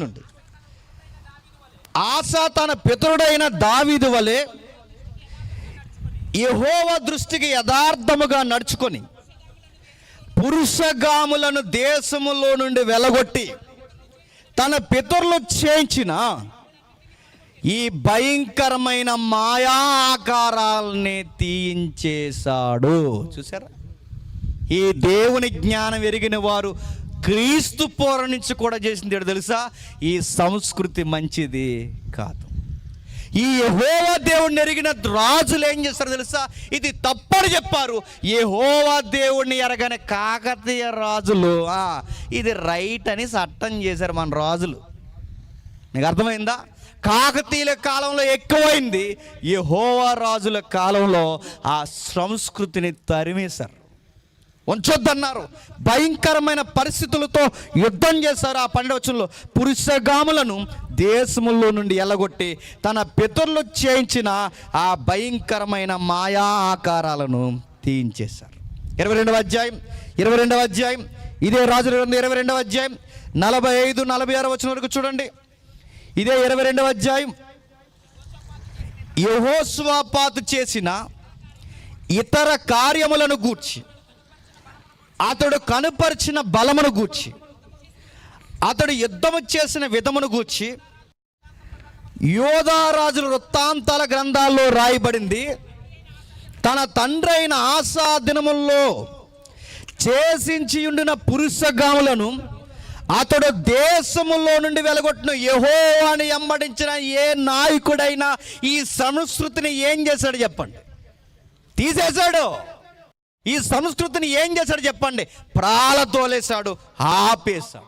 నుండి ఆసా తన పితరుడైన దావీదు వలె యెహోవా దృష్టికి యథార్థముగా నడుచుకొని పురుషగాములను దేశములో నుండి వెలగొట్టి తన పితరులు చేయించిన ఈ భయంకరమైన మాయా ఆకారాలని తీయించేశాడు. చూసారా, ఈ దేవుని జ్ఞానం ఎరిగిన వారు క్రీస్తు పూర్వం నుంచి కూడా చేసింది ఏంటో తెలుసా? ఈ సంస్కృతి మంచిది కాదు. ఈ యెహోవా దేవుణ్ణి ఎరిగిన రాజులు ఏం చేస్తారు తెలుసా? ఇది తప్పని చెప్పారు. యెహోవా దేవుణ్ణి ఎరగని కాకతీయ రాజులు ఇది రైట్ అని చట్టం చేశారు మన రాజులు. నీకు అర్థమైందా? కాకతీయుల కాలంలో ఎక్కువైంది, యెహోవా రాజుల కాలంలో ఆ సంస్కృతిని తరిమేశారు, ఉంచొద్దన్నారు. భయంకరమైన పరిస్థితులతో యుద్ధం చేశారు. ఆ 12వ వచనంలో పురుషగాములను దేశములో నుండి ఎల్లగొట్టి తన పితరులు చేయించిన ఆ భయంకరమైన మాయా ఆకారాలను తీయించేశారు. 22వ అధ్యాయం ఇదే రాజుల గ్రంథం 22వ అధ్యాయం 45-46 వచనం వరకు చూడండి. ఇదే 22వ అధ్యాయం యెహోషాపాతు చేసిన ఇతర కార్యములను గూర్చి, అతడు కనుపరిచిన బలమును గూర్చి, అతడు యుద్ధము చేసిన విధమును గూర్చి యోధారాజుల వృత్తాంతాల గ్రంథాల్లో రాయబడింది. తన తండ్రి అయిన ఆసా దినముల్లో చేసించి ఉండిన పురుషగాములను అతడు దేశములో నుండి వెలగొట్టిన యెహోవాని వెంబడించిన ఏ నాయకుడైనా ఈ సంస్కృతిని ఏం చేశాడు చెప్పండి? తీసేశాడు. ఈ సంస్కృతిని ఏం చేశాడు చెప్పండి? ప్రాళతోలేశాడు, ఆపేశాడు.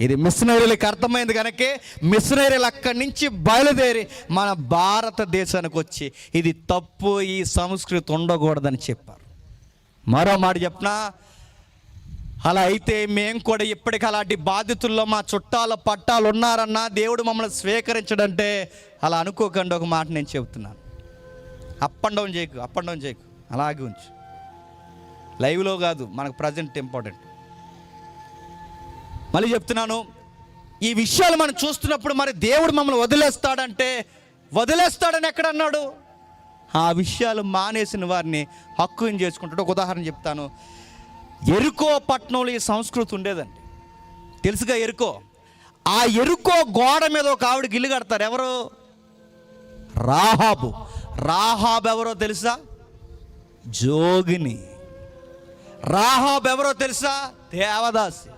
ఇది మిషనరీలకు అర్థమైంది కనుకే మిషనరీలు అక్కడి నుంచి బయలుదేరి మన భారతదేశానికి వచ్చి ఇది తప్పు, ఈ సంస్కృతి ఉండకూడదని చెప్పారు. మరో మాట చెప్పనా, అలా అయితే మేము కూడా ఇప్పటికీ అలాంటి బాధితుల్లో మా చుట్టాల పట్టాలు ఉన్నారన్నా దేవుడు మమ్మల్ని స్వీకరించడంటే అలా అనుకోకండి. ఒక మాట నేను చెబుతున్నాను, అప్ అండ్ డౌన్ చేయకు, అలాగే ఉంచు. లైవ్లో కాదు, మనకు ప్రజెంట్ ఇంపార్టెంట్. మళ్ళీ చెప్తున్నాను, ఈ విషయాలు మనం చూస్తున్నప్పుడు మరి దేవుడు మమ్మల్ని వదిలేస్తాడని ఎక్కడ అన్నాడు? ఆ విషయాలు మానేసిన వారిని హక్కుని చేసుకుంటాడు. ఒక ఉదాహరణ చెప్తాను. ఎరుకో పట్టణంలో ఈ సంస్కృతి ఉండేదండి, తెలుసుగా ఎరుకో. ఆ ఎరుకో గోడ మీద ఒక ఆవిడకి ఇల్లు కడతారు. ఎవరు? రాహాబు ఎవరో తెలుసా? జోగిని. రాహాబు ఎవరో తెలుసా? దేవదాసి.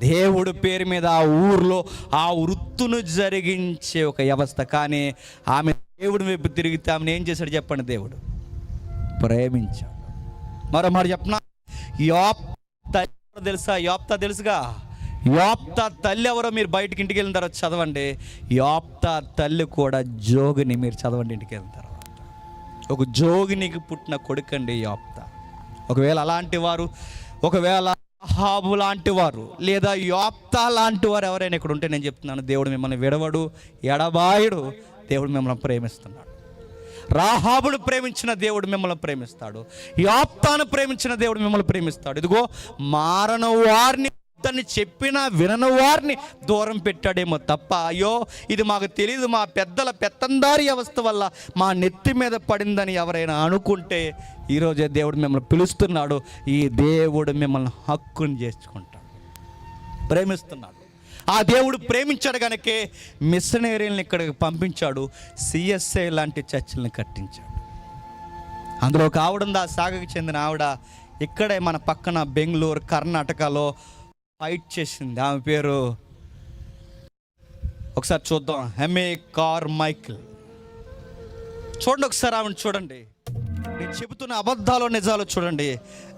దేవుడు పేరు మీద ఆ ఊర్లో ఆ వృత్తును జరిగించే ఒక వ్యవస్థ. కానీ ఆమె దేవుడి వైపు తిరిగితే ఆమెను ఏం చేశాడు చెప్పండి? దేవుడు ప్రేమించాడు. మరో మాట చెప్పనా, యోప్తా తెలుసా? యోప్తా తెలుసుగా. యోప్తా తల్లి ఎవరో మీరు బయటికి ఇంటికి వెళ్ళిన తర్వాత చదవండి. యోప్తా తల్లి కూడా జోగిని. మీరు చదవండి ఇంటికి వెళ్ళిన తర్వాత. ఒక జోగినికి పుట్టిన కొడుకండి యోప్తా. ఒకవేళ అలాంటి వారు, ఒకవేళ రాహాబు లాంటి వారు లేదా యోప్తా లాంటి వారు ఎవరైనా ఇక్కడ ఉంటే నేను చెప్తున్నాను, దేవుడు మిమ్మల్ని విడవడు, ఎడబాయుడు. దేవుడు మిమ్మల్ని ప్రేమిస్తున్నాడు. రాహాబును ప్రేమించిన దేవుడు మిమ్మల్ని ప్రేమిస్తాడు. యోప్తాను ప్రేమించిన దేవుడు మిమ్మల్ని ప్రేమిస్తాడు. ఇదిగో మారని వారిని చెప్పినా వినని వారిని దూరం పెట్టాడేమో తప్ప, అయ్యో ఇది మాకు తెలియదు, మా పెద్దల పెత్తందారి వ్యవస్థ వల్ల మా నెత్తి మీద పడిందని ఎవరైనా అనుకుంటే ఈరోజే దేవుడు మిమ్మల్ని పిలుస్తున్నాడు. ఈ దేవుడు మిమ్మల్ని హక్కుని చేసుకుంటాడు, ప్రేమిస్తున్నాడు. ఆ దేవుడు ప్రేమించాడు కనుకే మిషనరీలను ఇక్కడికి పంపించాడు. సిఎస్ఐ లాంటి చర్చిలను కట్టించాడు. అందులో ఒక ఆవిడ, ఆ సాగకి చెందిన ఆవిడ ఇక్కడే మన పక్కన బెంగళూరు, కర్ణాటకలో ఫైట్ చేసింది. ఆమె పేరు ఒకసారి చూద్దాం, ఎమ్ఏ కార్మైకిల్. చూడండి ఒకసారి ఆమెను చూడండి. నేను చెబుతున్న అబద్ధాలు నిజాలు చూడండి.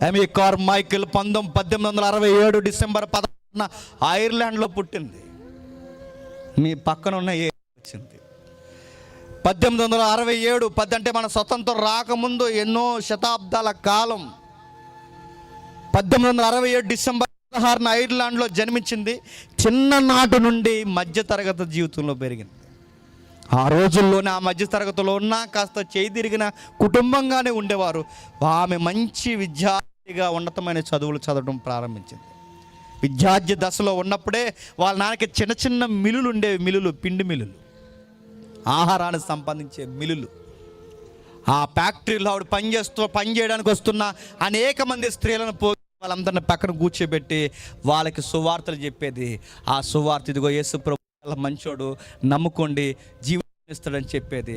ఎమ్ఏ కార్మైకిల్ 1867 డిసెంబర్ 11 ఐర్లాండ్లో పుట్టింది. మీ పక్కన ఉన్న వచ్చింది 1867. అంటే మన స్వతంత్రం రాకముందు ఎన్నో శతాబ్దాల కాలం. 1867 డిసెంబర్ 16 ఐర్లాండ్లో జన్మించింది. చిన్ననాటి నుండి మధ్యతరగతి జీవితంలో పెరిగింది. ఆ రోజుల్లోనే ఆ మధ్యతరగతిలో ఉన్న కాస్త చేయి తిరిగిన కుటుంబంగానే ఉండేవారు. ఆమె మంచి విద్యార్థిగా ఉన్నతమైన చదువులు చదవడం ప్రారంభించింది. విద్యార్థి దశలో ఉన్నప్పుడే వాళ్ళ నాన్నకి చిన్న చిన్న మిల్లులు ఉండేవి, పిండి మిల్లులు, ఆహారాన్ని సంపాదించే మిల్లులు. ఆ ఫ్యాక్టరీలో ఆవిడ పని చేయడానికి వస్తున్న అనేక మంది స్త్రీలను వాళ్ళందరిని పక్కన కూర్చోబెట్టి వాళ్ళకి సువార్తలు చెప్పేది. ఆ సువార్త, ఇదిగో యేసు ప్రభు మంచోడు, నమ్ముకోండి, జీవితం ఇస్తాడని చెప్పేది.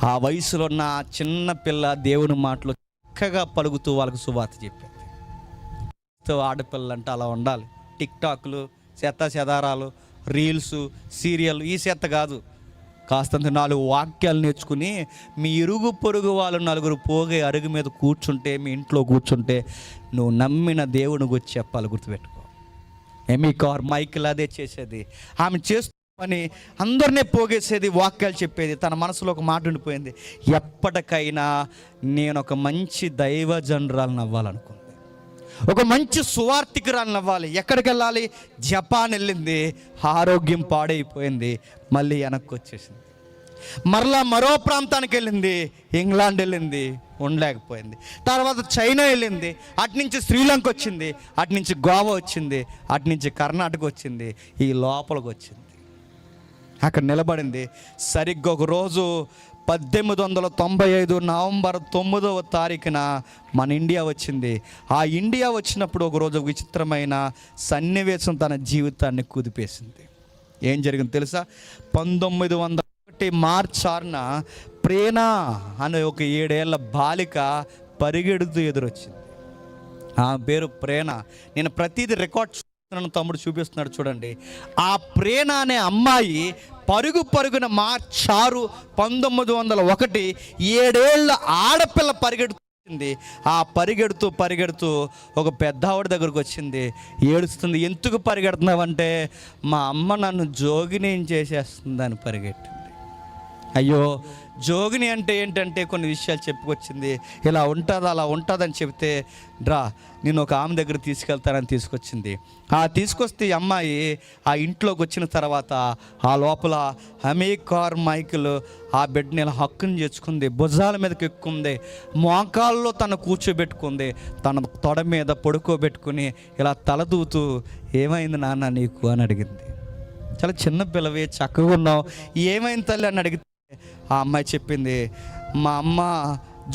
ఆ వయసులో ఉన్న చిన్న పిల్ల దేవుని మాటలు చక్కగా పలుకుతూ వాళ్ళకి సువార్త చెప్పేది. ఆడపిల్లలు అంటే అలా ఉండాలి. టిక్ టాక్లు, చెదారాలు, రీల్స్, సీరియల్ ఈ చెత్త కాదు. కాస్తంత 4 వాక్యాలు నేర్చుకుని మీ ఇరుగు పొరుగు వాళ్ళు 4 పోగే అరుగు మీద కూర్చుంటే, మీ ఇంట్లో కూర్చుంటే నువ్వు నమ్మిన దేవుని గురించి చెప్పాలి. గుర్తుపెట్టుకో. ఎమికార్ మైకిల్ అదే చేసేది. ఆమె చేస్తూ పని అందరినీ పోగేసేది, వాక్యాలు చెప్పేది. తన మనసులో ఒక మాట ఉండిపోయింది, ఎప్పటికైనా నేను ఒక మంచి దైవజనురాలను అవ్వాలనుకుంది, ఒక మంచి సువార్థికురాలను అవ్వాలి. ఎక్కడికి వెళ్ళాలి? జపాన్ వెళ్ళింది, ఆరోగ్యం పాడైపోయింది, మళ్ళీ వెనక్కి వచ్చేసింది. మరలా మరో ప్రాంతానికి వెళ్ళింది, ఇంగ్లాండ్ వెళ్ళింది, ఉండలేకపోయింది. తర్వాత చైనా వెళ్ళింది, అటు నుంచి శ్రీలంక వచ్చింది, అటు నుంచి గోవా వచ్చింది, అటు నుంచి కర్ణాటక వచ్చింది, ఈ లోపలికి వచ్చింది. అక్కడ నిలబడింది. సరిగ్గా ఒక రోజు 1895 నవంబర్ 9వ తారీఖున మన ఇండియా వచ్చింది. ఆ ఇండియా వచ్చినప్పుడు ఒకరోజు విచిత్రమైన సన్నివేశం తన జీవితాన్ని కుదిపేసింది. ఏం జరిగింది తెలుసా? 1901 మార్చి 6న ప్రేణ అనే ఒక 7 ఏళ్ల బాలిక పరిగెడుతూ ఎదురొచ్చింది. ఆ పేరు ప్రేణ. నేను ప్రతిదీ రికార్డ్ తమ్ముడు చూపిస్తున్నాడు చూడండి. ఆ ప్రేణ అనే అమ్మాయి పరుగున మార్చి 6, 1901 7 ఏళ్ల ఆడపిల్ల పరిగెడుతుంది. ఆ పరిగెడుతూ ఒక పెద్ద ఆవిడ దగ్గరకు వచ్చింది, ఏడుస్తుంది. ఎందుకు పరిగెడుతున్నావంటే, మా అమ్మ నన్ను జోగిని చేసేస్తుందని పరిగెట్టింది. అయ్యో, జోగిని అంటే ఏంటంటే కొన్ని విషయాలు చెప్పుకొచ్చింది. ఇలా ఉంటుంది, అలా ఉంటుందని చెప్తే, డ్రా నేను ఒక ఆమె దగ్గర తీసుకెళ్తానని తీసుకొచ్చింది. తీసుకొస్తే ఈ అమ్మాయి ఆ ఇంట్లోకి వచ్చిన తర్వాత ఆ లోపల ఎమికార్ మైకిల్ ఆ బిడ్డని ఇలా హక్కుని చేర్చుకుంది, భుజాల మీదకి ఎక్కుంది, మోకాల్లో తను కూర్చోబెట్టుకుంది, తన తొడ మీద పడుకోబెట్టుకుని ఇలా తలదూతూ, ఏమైంది నాన్న నీకు అని అడిగింది. చాలా చిన్న పిల్లవి, చక్కగా ఉన్నావు, ఏమైంది తల్లి అని అడిగితే ఆ అమ్మాయి చెప్పింది, మా అమ్మ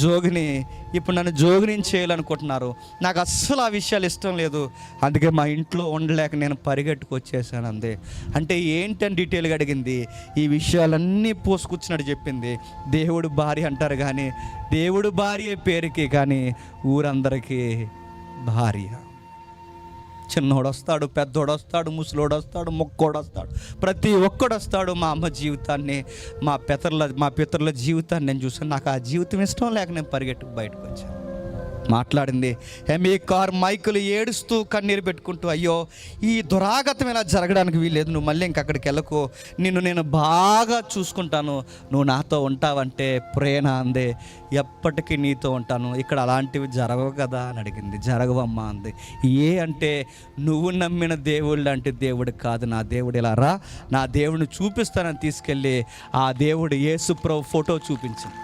జోగిని ఇప్పుడు నన్ను జోగిని చేయాలనుకుంటున్నారు, నాకు అస్సలు ఆ విషయాలు ఇష్టం లేదు, అందుకే మా ఇంట్లో ఉండలేక నేను పరిగెట్టుకు వచ్చేసాను అందే. అంటే ఏంటని డీటెయిల్గా అడిగింది. ఈ విషయాలన్నీ పోసుకొచ్చినట్టు చెప్పింది. దేవుడు భార్య అంటారు కానీ దేవుడు భార్య పేరుకి, కానీ ఊరందరికీ భార్య. చిన్నోడు వస్తాడు, పెద్దోడు వస్తాడు, ముసలోడు వస్తాడు, మొక్కోడు వస్తాడు, ప్రతి ఒక్కడు వస్తాడు. మా అమ్మ జీవితాన్ని, మా పితరుల జీవితాన్ని నేను చూసాను. నాకు ఆ జీవితం ఇష్టం లేక నేను పరిగెట్టుకు బయటకు వచ్చాను. మాట్లాడింది ఎమికార్ మైకిల్ ఏడుస్తూ కన్నీరు పెట్టుకుంటూ, అయ్యో ఈ దురాగతం ఇలా జరగడానికి వీల్లేదు, నువ్వు మళ్ళీ ఇంకక్కడికి వెళ్ళకు, నేను బాగా చూసుకుంటాను, నువ్వు నాతో ఉంటావంటే ప్రేణ అందే, ఎప్పటికీ నీతో ఉంటాను, ఇక్కడ అలాంటివి జరగవు కదా అని అడిగింది. జరగవమ్మా అంది. అంటే నువ్వు నమ్మిన దేవుడు లాంటి దేవుడు కాదు నా దేవుడు, ఇలా రా, నా దేవుడిని చూపిస్తానని తీసుకెళ్ళి ఆ దేవుడు యేసు ప్రభు ఫోటో చూపించింది.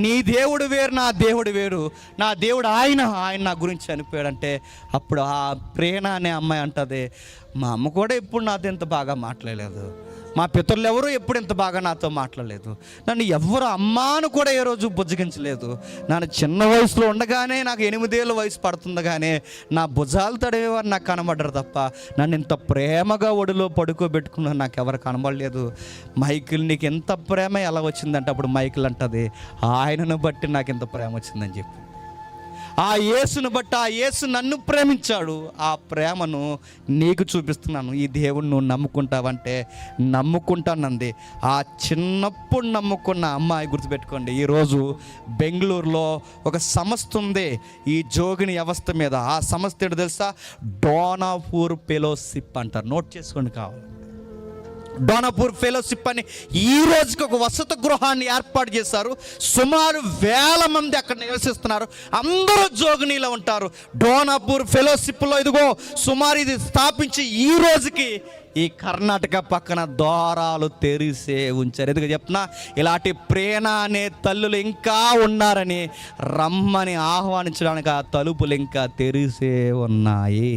నీ దేవుడు వేరు, నా దేవుడు వేరు, నా దేవుడు ఆయన నా గురించి చనిపోయాడంటే అప్పుడు ఆ ప్రేణ అనే అమ్మాయి అంటది, మా అమ్మ కూడా ఎప్పుడు నాతో ఇంత బాగా మాట్లాడలేదు, మా పితరులు ఎవరు ఎప్పుడు ఇంత బాగా నాతో మాట్లాడలేదు, నన్ను ఎవరు అమ్మాను కూడా ఏ రోజు బుజ్జగించలేదు, నన్ను చిన్న వయసులో ఉండగానే నాకు 8 ఏళ్ళ వయసు పడుతుండగానే నా భుజాలు తడవేవారు నాకు కనబడ్డారు తప్ప నన్ను ఇంత ప్రేమగా ఒడిలో పడుకోబెట్టుకున్నా నాకు ఎవరు కనబడలేదు. మైకిల్ నీకు ఎంత ప్రేమ ఎలా వచ్చిందంటే అప్పుడు మైకిల్ అంటది, ఆయనను బట్టి నాకు ఇంత ప్రేమ వచ్చిందని చెప్పి, ఆ యేసును బట్టి, ఆ యేసు నన్ను ప్రేమించాడు, ఆ ప్రేమను నీకు చూపిస్తున్నాను, ఈ దేవుణ్ణి నువ్వు నమ్ముకుంటావంటే నమ్ముకుంటానంది. ఆ చిన్నప్పుడు నమ్ముకున్న అమ్మాయి గుర్తుపెట్టుకోండి, ఈరోజు బెంగళూరులో ఒక సంస్థ ఉంది ఈ జోగిని వ్యవస్థ మీద. ఆ సంస్థ ఏంటో తెలుసా? డోనాపూర్ ఫెలోషిప్ అంటారు. నోట్ చేసుకోండి కావాలి. డోనాపూర్ ఫెలోషిప్ అని ఈ రోజుకి ఒక వసతి గృహాన్ని ఏర్పాటు చేశారు. సుమారు 1000 మంది అక్కడ నివసిస్తున్నారు. అందరూ జోగినీలో ఉంటారు. డోనాపూర్ ఫెలోషిప్లో ఇదిగో సుమారు ఇది స్థాపించి ఈ రోజుకి ఈ కర్ణాటక పక్కన ద్వారాలు తెరిసే ఉంచారు. ఎందుకు చెప్తున్నా? ఇలాంటి ప్రేణ అనే తల్లులు ఇంకా ఉన్నారని, రమ్మని ఆహ్వానించడానికి ఆ తలుపులు ఇంకా తెరిసే ఉన్నాయి.